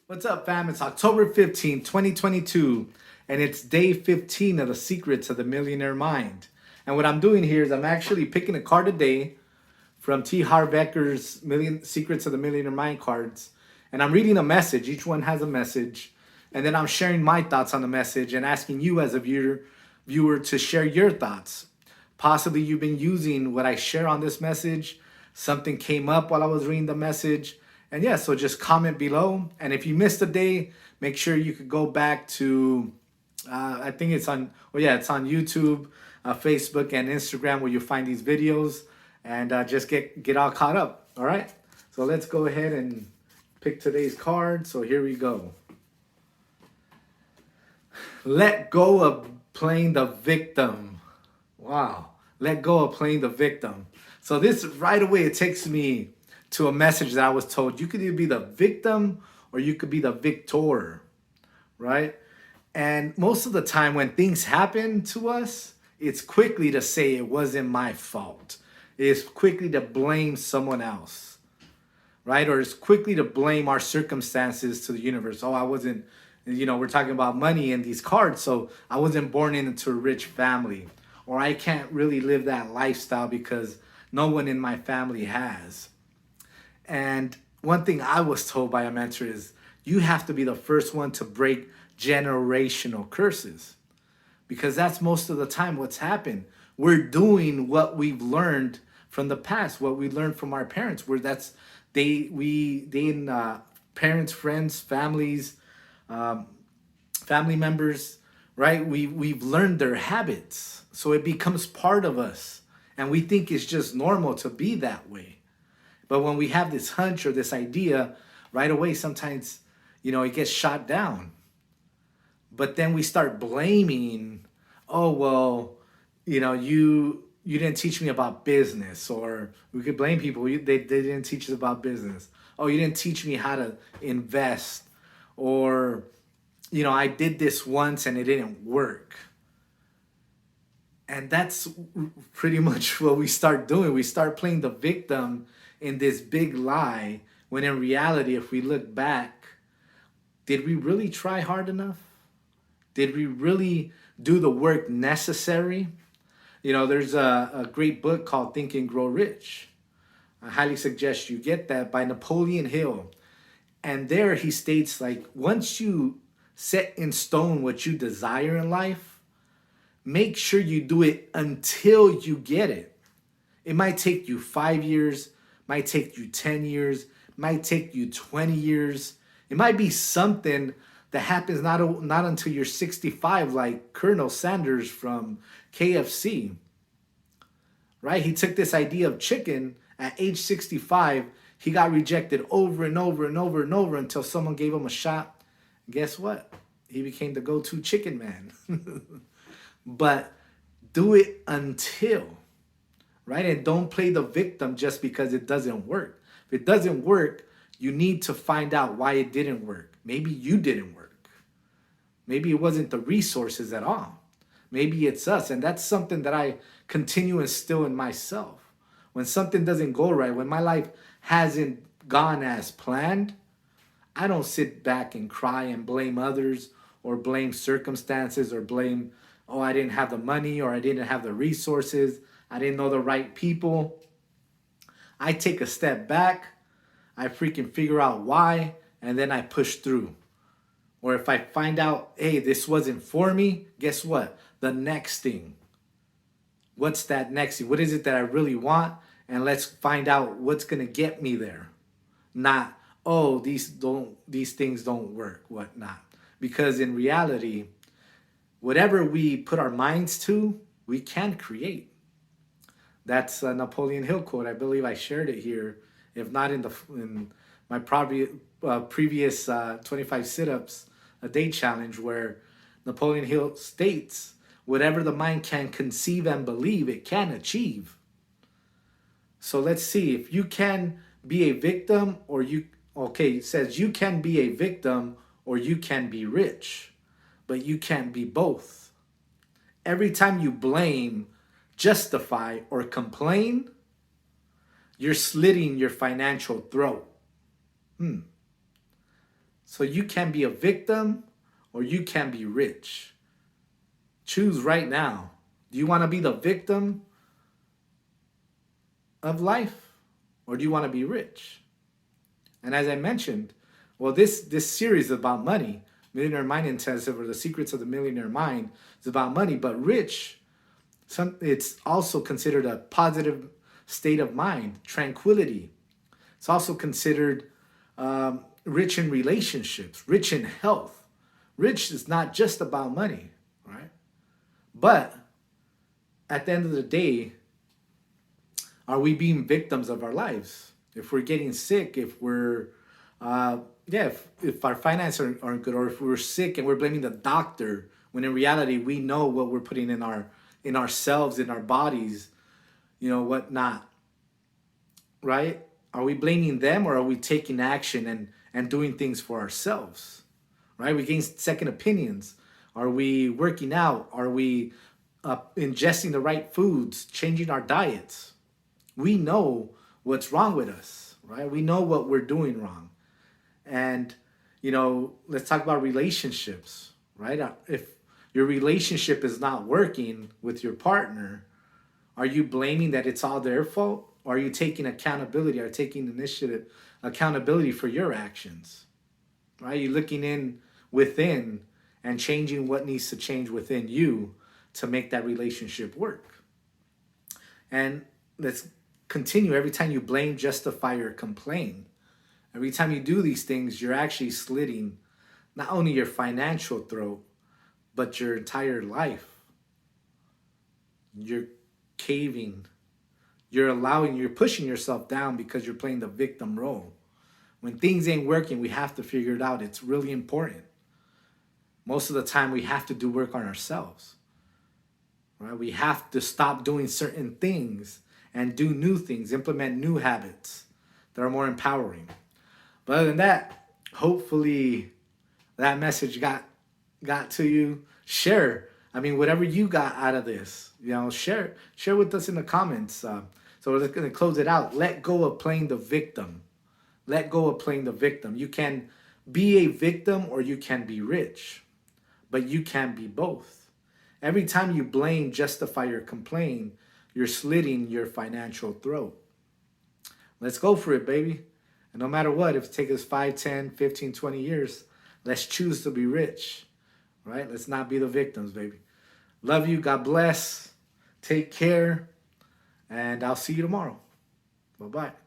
What's up, fam? It's October 15th, 2022, and it's day 15 of the Secrets of the Millionaire Mind. And what I'm doing here is I'm actually picking a card a day from T Harv Ekers Secrets of the Millionaire Mind cards. And I'm reading a message. Each one has a message. And then I'm sharing my thoughts on the message and asking you as a viewer to share your thoughts. Possibly you've been using what I share on this message. Something came up while I was reading the message. And yeah, so just comment below. And if you missed a day, make sure you could go back to, I think it's on, well, yeah, it's on YouTube, Facebook, and Instagram where you find these videos, and just get all caught up. All right. So let's go ahead and pick today's card. So here we go. Let go of playing the victim. Wow. Let go of playing the victim. So this right away, it takes me to a message that I was told. You could either be the victim or you could be the victor, right? And most of the time when things happen to us, it's quickly to say it wasn't my fault. It's quickly to blame someone else, right? Or it's quickly to blame our circumstances to the universe. Oh, I wasn't, we're talking about money and these cards, so I wasn't born into a rich family. Or I can't really live that lifestyle because no one in my family has. And one thing I was told by a mentor is you have to be the first one to break generational curses, because that's most of the time what's happened. We're doing what we've learned from the past, what we learned from our parents. Where that's parents, friends, families, family members, right? We've learned their habits, so it becomes part of us, and we think it's just normal to be that way. But when we have this hunch or this idea, right away, sometimes, it gets shot down. But then we start blaming, oh, well, you didn't teach me about business. Or we could blame people. They didn't teach us about business. Oh, you didn't teach me how to invest. Or, I did this once and it didn't work. And that's pretty much what we start doing. We start playing the victim in this big lie, when in reality, if we look back, did we really try hard enough? Did we really do the work necessary? There's a great book called Think and Grow Rich. I highly suggest you get that, by Napoleon Hill. And there he states, like, once you set in stone what you desire in life, make sure you do it until you get it. It might take you 5 years, might take you 10 years, might take you 20 years. It might be something that happens not until you're 65, like Colonel Sanders from KFC, right? He took this idea of chicken at age 65. He got rejected over and over and over and over until someone gave him a shot. Guess what? He became the go-to chicken man. But do it until, right? And don't play the victim just because it doesn't work. If it doesn't work, you need to find out why it didn't work. Maybe you didn't work. Maybe it wasn't the resources at all. Maybe it's us. And that's something that I continue to instill in myself. When something doesn't go right, when my life hasn't gone as planned, I don't sit back and cry and blame others or blame circumstances or blame, oh, I didn't have the money or I didn't have the resources. I didn't know the right people. I take a step back. I freaking figure out why, and then I push through. Or if I find out, hey, this wasn't for me, guess what? The next thing. What's that next thing? What is it that I really want? And let's find out what's going to get me there. Not, oh, these things don't work, whatnot. Because in reality, whatever we put our minds to, we can create. That's a Napoleon Hill quote. I believe I shared it here, if not in my previous 25 sit-ups a day challenge, where Napoleon Hill states, whatever the mind can conceive and believe, it can achieve. So let's see, if you can be a victim it says you can be a victim or you can be rich, but you can't be both. Every time you blame, justify, or complain, you're slitting your financial throat. So you can be a victim or you can be rich. Choose right now. Do you want to be the victim of life or do you want to be rich? And as I mentioned, well, this series is about money. Millionaire Mind Intensive, or the Secrets of the Millionaire Mind, is about money. But rich, it's also considered a positive state of mind, tranquility. It's also considered rich in relationships, rich in health. Rich is not just about money, right? But at the end of the day, are we being victims of our lives? If we're getting sick, if we're, if our finances aren't good, or if we're sick and we're blaming the doctor, when in reality we know what we're putting in ourselves, in our bodies, whatnot, right? Are we blaming them or are we taking action and doing things for ourselves, right? We gain second opinions. Are we working out? Are we ingesting the right foods, changing our diets? We know what's wrong with us, right? We know what we're doing wrong. And, let's talk about relationships, right? If your relationship is not working with your partner, are you blaming that it's all their fault? Or are you taking accountability or taking initiative, accountability for your actions, right? You're looking in within and changing what needs to change within you to make that relationship work. And let's continue. Every time you blame, justify, or complain, every time you do these things, you're actually slitting not only your financial throat, but your entire life. You're caving. You're pushing yourself down because you're playing the victim role. When things ain't working, we have to figure it out. It's really important. Most of the time, we have to do work on ourselves. Right? We have to stop doing certain things and do new things, implement new habits that are more empowering. But other than that, hopefully that message got to you. Share. I mean, whatever you got out of this, share with us in the comments. So we're going to close it out. Let go of playing the victim. Let go of playing the victim. You can be a victim or you can be rich, but you can be both. Every time you blame, justify, or complain, you're slitting your financial throat. Let's go for it, baby. And no matter what, if it takes us 5, 10, 15, 20 years, let's choose to be rich, right? Let's not be the victims, baby. Love you. God bless. Take care. And I'll see you tomorrow. Bye-bye.